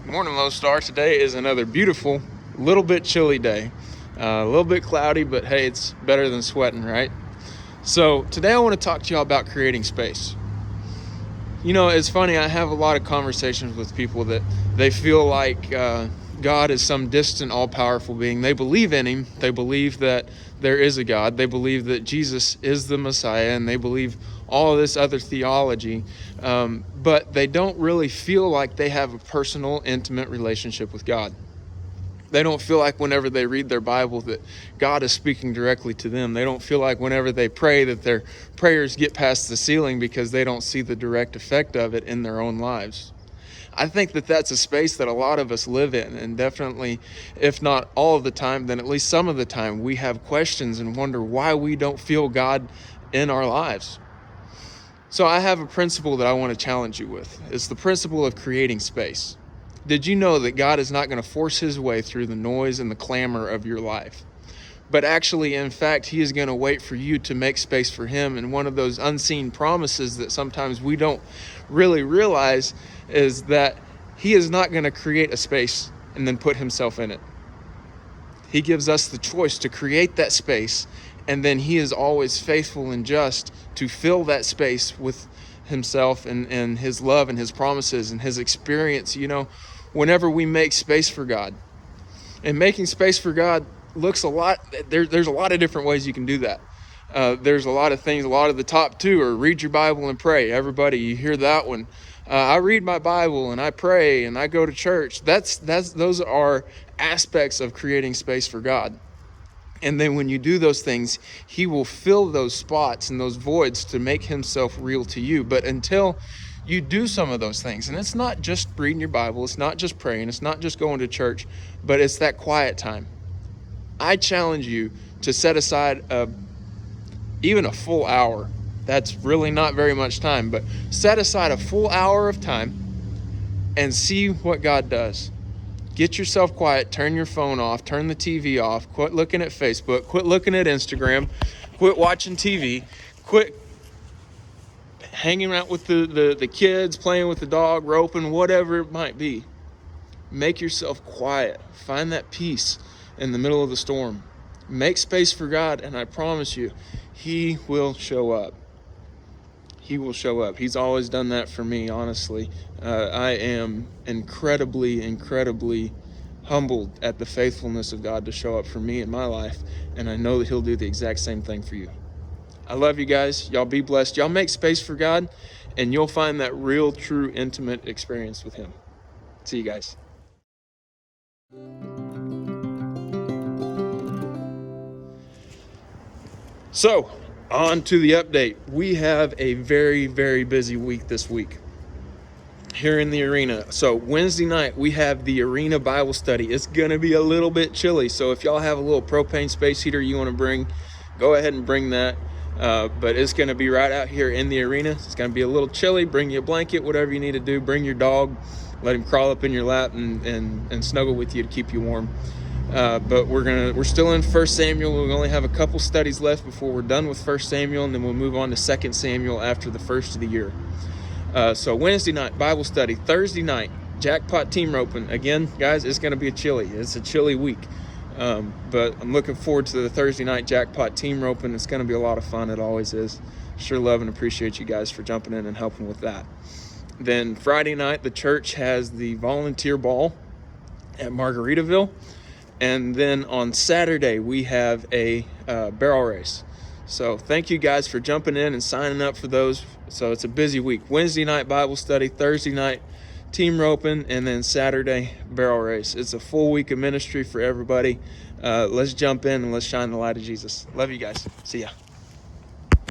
Morning, Lone Star. Today is another beautiful, little bit chilly day. A little bit cloudy, but hey, it's better than sweating, right? So today I want to talk to y'all about creating space. You know, it's funny, I have a lot of conversations with people that they feel like God is some distant, all-powerful being. They believe in him. They believe that there is a God. They believe that Jesus is the Messiah, and they believe all of this other theology. But they don't really feel like they have a personal, intimate relationship with God. They don't feel like whenever they read their Bible that God is speaking directly to them. They don't feel like whenever they pray that their prayers get past the ceiling because they don't see the direct effect of it in their own lives. I think that that's a space that a lot of us live in, and definitely, if not all of the time, then at least some of the time, we have questions and wonder why we don't feel God in our lives. So I have a principle that I want to challenge you with. It's the principle of creating space. Did you know that God is not going to force his way through the noise and the clamor of your life? But actually, in fact, he is going to wait for you to make space for him. And one of those unseen promises that sometimes we don't really realize is that he is not going to create a space and then put himself in it. He gives us the choice to create that space, and then he is always faithful and just to fill that space with himself and his love and his promises and his experience. You know, whenever we make space for God, and making space for God looks a lot, there's a lot of different ways you can do that. There's a lot of things. A lot of the top two are read your Bible and pray. Everybody, you hear that one. I read my Bible and I pray and I go to church. Those are aspects of creating space for God. And then when you do those things, he will fill those spots and those voids to make himself real to you. But until you do some of those things, and it's not just reading your Bible, it's not just praying, it's not just going to church, but it's that quiet time. I challenge you to set aside even a full hour. That's really not very much time, but set aside a full hour of time and see what God does. Get yourself quiet, turn your phone off, turn the TV off, quit looking at Facebook, quit looking at Instagram, quit watching TV, quit hanging out with the kids, playing with the dog, roping, whatever it might be. Make yourself quiet. Find that peace in the middle of the storm. Make space for God, and I promise you, he will show up. He will show up. He's always done that for me, honestly. I am incredibly humbled at the faithfulness of God to show up for me in my life, and I know that he'll do the exact same thing for you. I love you guys. Y'all be blessed. Y'all make space for God, and you'll find that real, true, intimate experience with him. See you guys. So, on to the update. We have a very, very busy week this week here in the arena. So Wednesday night, we have the arena Bible study. It's going to be a little bit chilly. So if y'all have a little propane space heater you want to bring, go ahead and bring that. But it's going to be right out here in the arena. It's going to be a little chilly. Bring you a blanket, whatever you need to do. Bring your dog. Let him crawl up in your lap and snuggle with you to keep you warm. But we're still in 1 Samuel. We only have a couple studies left before we're done with 1 Samuel, and then we'll move on to 2 Samuel after the first of the year. So Wednesday night, Bible study. Thursday night, Jackpot team roping. Again, guys, it's going to be It's a chilly week. But I'm looking forward to the Thursday night Jackpot team roping. It's going to be a lot of fun. It always is. Sure love and appreciate you guys for jumping in and helping with that. Then Friday night, the church has the volunteer ball at Margaritaville. And then on Saturday, we have a barrel race. So thank you guys for jumping in and signing up for those. So it's a busy week. Wednesday night Bible study, Thursday night team roping, and then Saturday barrel race. It's a full week of ministry for everybody. Let's jump in and let's shine the light of Jesus. Love you guys. See ya.